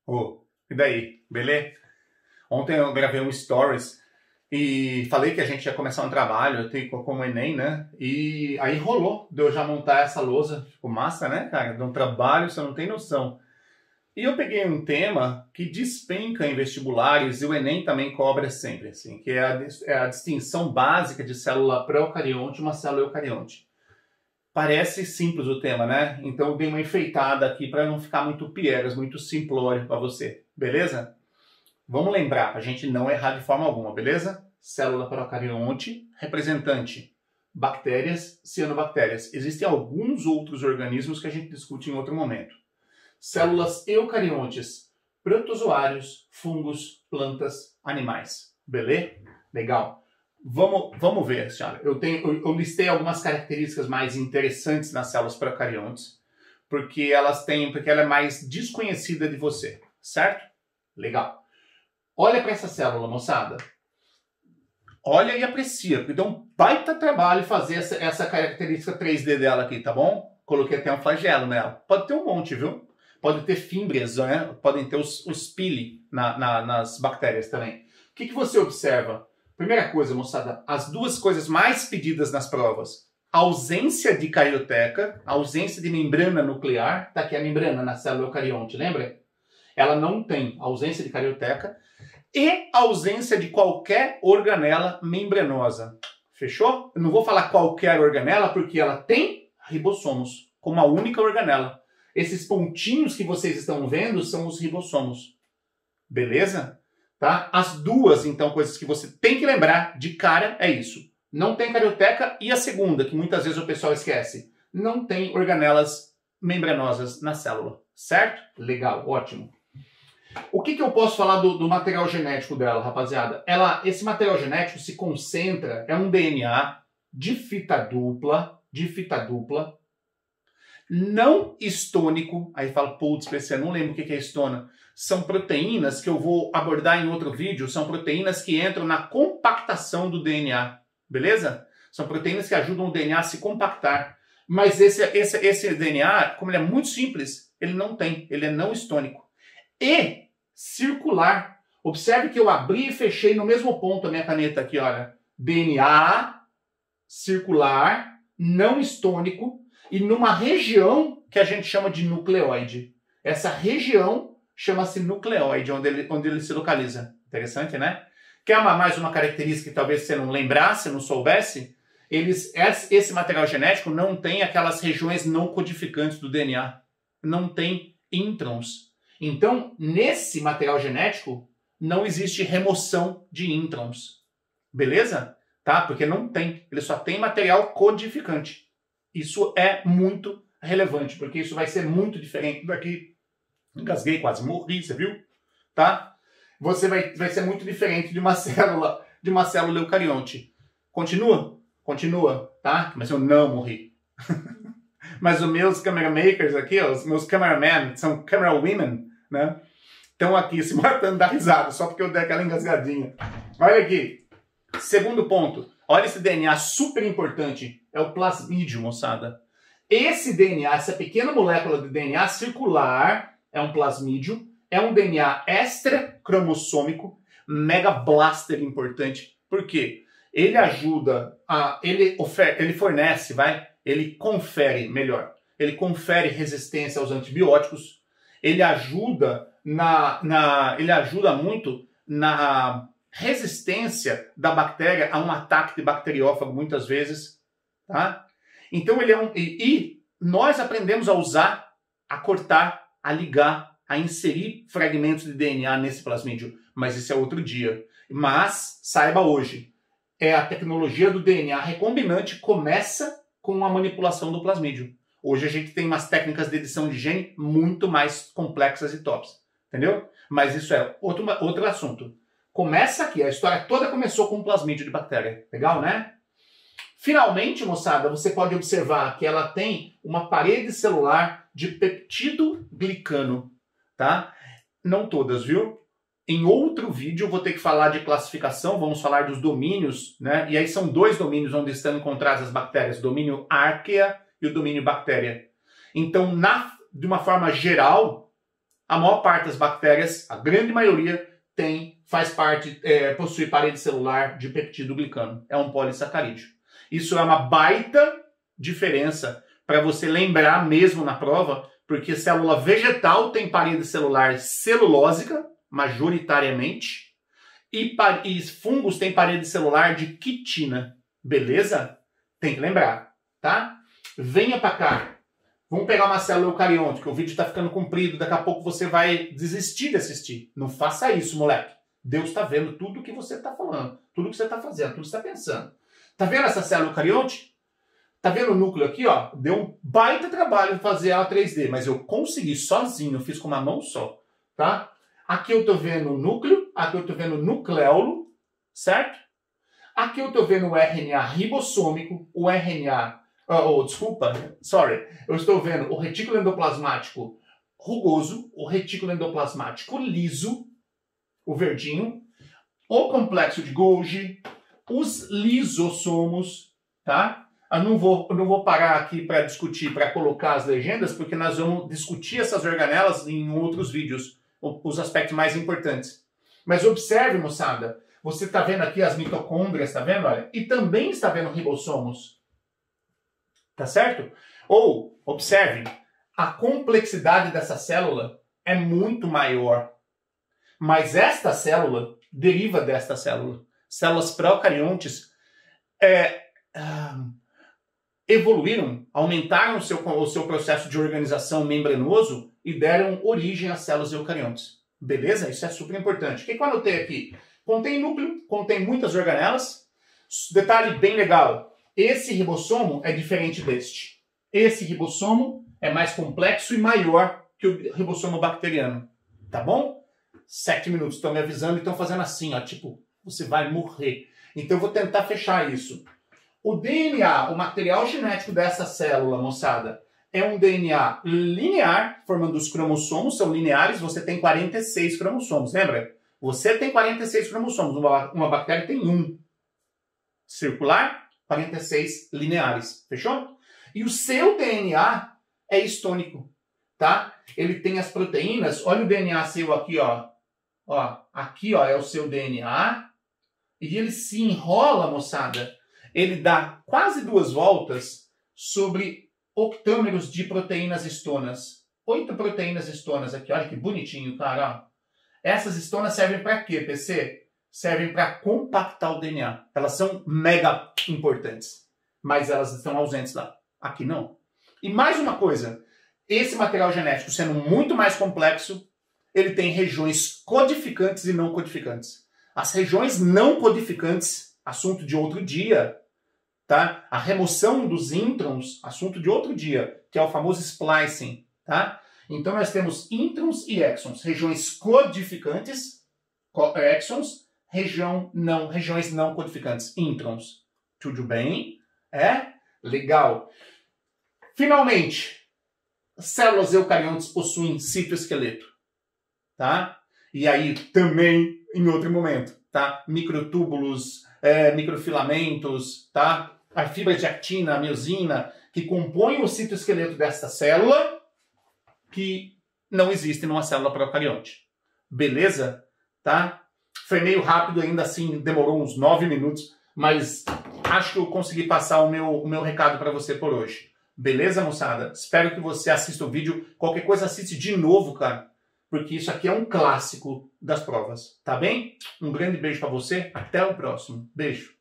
Ô, e daí? Beleza? Ontem eu gravei um stories e falei que a gente ia começar um trabalho, eu tenho como Enem, né? E aí rolou de eu já montar essa lousa. Ficou massa, né, cara? De um trabalho, você não tem noção. E eu peguei um tema que despenca em vestibulares e o Enem também cobra sempre, assim, que é a distinção básica de célula procarionte e uma célula eucarionte. Parece simples o tema, né? Então eu dei uma enfeitada aqui para não ficar muito piegas, muito simplório para você, beleza? Vamos lembrar, a gente não errar de forma alguma, beleza? Célula procarionte, representante, bactérias, cianobactérias. Existem alguns outros organismos que a gente discute em outro momento. Células eucariontes, protozoários, fungos, plantas, animais. Beleza? Legal. Vamos ver, senhora. Eu listei algumas características mais interessantes nas células procariontes, porque ela é mais desconhecida de você, certo? Legal. Olha para essa célula, moçada. Olha e aprecia, porque dá um baita trabalho fazer essa característica 3D dela aqui, tá bom? Coloquei até um flagelo nela. Pode ter um monte, viu? Pode ter fímbrias, né? Podem ter os pili nas bactérias também. O que você observa? Primeira coisa, moçada, as duas coisas mais pedidas nas provas. Ausência de carioteca, ausência de membrana nuclear. Tá aqui a membrana na célula eucarionte, lembra? Ela não tem ausência de carioteca e ausência de qualquer organela membranosa. Fechou? Eu não vou falar qualquer organela porque ela tem ribossomos como a única organela. Esses pontinhos que vocês estão vendo são os ribossomos. Beleza? Tá? As duas, então, coisas que você tem que lembrar de cara é isso. Não tem carioteca e a segunda, que muitas vezes o pessoal esquece. Não tem organelas membranosas na célula. Certo? Legal, ótimo. O que eu posso falar do material genético dela, rapaziada? Esse material genético se concentra, é um DNA de fita dupla, não histônico. Aí fala, putz, PC, não lembro o que é histona. São proteínas que eu vou abordar em outro vídeo, são proteínas que entram na compactação do DNA, beleza? São proteínas que ajudam o DNA a se compactar. Mas esse DNA, como ele é muito simples, ele não tem, ele é não histônico. E circular. Observe que eu abri e fechei no mesmo ponto a minha caneta aqui, olha. DNA circular, não histônico, e numa região que a gente chama de nucleóide. Essa região chama-se nucleóide, onde ele se localiza. Interessante, né? Quer mais uma característica que talvez você não lembrasse, não soubesse? Esse material genético não tem aquelas regiões não codificantes do DNA. Não tem introns. Então, nesse material genético, não existe remoção de introns. Beleza? Tá? Porque não tem. Ele só tem material codificante. Isso é muito relevante, porque isso vai ser muito diferente daqui. Engasguei, quase morri, você viu? Tá? Vai ser muito diferente de uma célula eucarionte. Continua? Continua, tá? Mas eu não morri. Mas os meus camera makers aqui, ó, os meus cameramen, são camera women, né? Estão aqui se matando da risada, só porque eu dei aquela engasgadinha. Olha aqui. Segundo ponto. Olha esse DNA super importante. É o plasmídio, moçada. Esse DNA, essa pequena molécula de DNA circular, é um plasmídio. É um DNA extracromossômico, mega blaster importante. Por quê? Ele ajuda ele confere resistência aos antibióticos. Ele ajuda muito na resistência da bactéria a um ataque de bacteriófago muitas vezes, tá? Então e nós aprendemos a usar, a cortar, a ligar, a inserir fragmentos de DNA nesse plasmídio, mas isso é outro dia. Mas saiba hoje, a tecnologia do DNA recombinante começa com a manipulação do plasmídio. Hoje a gente tem umas técnicas de edição de gene muito mais complexas e tops, entendeu? Mas isso é outro assunto. Começa aqui, a história toda começou com um plasmídio de bactéria. Legal, né? Finalmente, moçada, você pode observar que ela tem uma parede celular de peptidoglicano, tá? Não todas, viu? Em outro vídeo eu vou ter que falar de classificação, vamos falar dos domínios, né? E aí são dois domínios onde estão encontradas as bactérias, o domínio arquea e o domínio bactéria. Então, de uma forma geral, A maior parte das bactérias, a grande maioria, possui parede celular de peptidoglicano. É um polissacarídeo. Isso é uma baita diferença para você lembrar mesmo na prova, porque célula vegetal tem parede celular celulósica, majoritariamente, e fungos têm parede celular de quitina. Beleza? Tem que lembrar, tá? Venha para cá. Vamos pegar uma célula eucarionte, que o vídeo está ficando comprido, daqui a pouco você vai desistir de assistir. Não faça isso, moleque. Deus está vendo tudo que você está falando, tudo que você está fazendo, tudo que você está pensando. Tá vendo essa célula eucarionte? Tá vendo o núcleo aqui, ó? Deu um baita trabalho fazer ela 3D, mas eu consegui sozinho, eu fiz com uma mão só, tá? Aqui eu tô vendo o núcleo, aqui eu tô vendo o nucleolo, certo? Aqui eu tô vendo o RNA ribossômico, o RNA... eu estou vendo o retículo endoplasmático rugoso, o retículo endoplasmático liso, o verdinho, o complexo de Golgi, os lisossomos, tá? Eu não vou parar aqui para discutir, para colocar as legendas, porque nós vamos discutir essas organelas em outros vídeos, os aspectos mais importantes. Mas observe, moçada, você está vendo aqui as mitocôndrias, tá vendo? Olha, e também está vendo ribossomos, tá certo? Ou, observe, a complexidade dessa célula é muito maior, mas esta célula deriva desta célula. Células procariontes evoluíram, aumentaram o seu processo de organização membranoso e deram origem às células eucariontes. Beleza? Isso é super importante. O que eu anotei aqui? Contém núcleo, contém muitas organelas. Detalhe bem legal, esse ribossomo é diferente deste. Esse ribossomo é mais complexo e maior que o ribossomo bacteriano. Tá bom? 7 minutos, estão me avisando e estão fazendo assim, ó, tipo, você vai morrer. Então eu vou tentar fechar isso. O DNA, o material genético dessa célula, moçada, é um DNA linear, formando os cromossomos, são lineares, você tem 46 cromossomos, lembra? Você tem 46 cromossomos, uma bactéria tem 1. Circular, 46 lineares, fechou? E o seu DNA é histônico, tá? Ele tem as proteínas, olha o DNA seu aqui, ó. Aqui, ó, é o seu DNA, e ele se enrola, moçada. Ele dá quase 2 voltas sobre octâmeros de proteínas histonas. 8 proteínas histonas aqui, olha que bonitinho, cara. Ó. Essas histonas servem para quê, PC? Servem para compactar o DNA. Elas são mega importantes, mas elas estão ausentes lá. Aqui não. E mais uma coisa, esse material genético sendo muito mais complexo, ele tem regiões codificantes e não codificantes. As regiões não codificantes, assunto de outro dia, tá? A remoção dos introns, assunto de outro dia, que é o famoso splicing, tá? Então nós temos introns e exons, regiões codificantes, exons, regiões não codificantes, introns. Tudo bem? Legal. Finalmente, células eucariontes possuem citoesqueleto, tá? E aí também em outro momento, tá? Microtúbulos, microfilamentos, tá? A fibra de actina, a miosina, que compõem o citoesqueleto desta célula, que não existe numa célula procarionte. Beleza? Tá? Foi meio rápido, ainda assim demorou uns 9 minutos, mas acho que eu consegui passar o meu recado para você por hoje. Beleza, moçada? Espero que você assista o vídeo. Qualquer coisa, assiste de novo, cara. Porque isso aqui é um clássico das provas. Tá bem? Um grande beijo para você. Até o próximo. Beijo.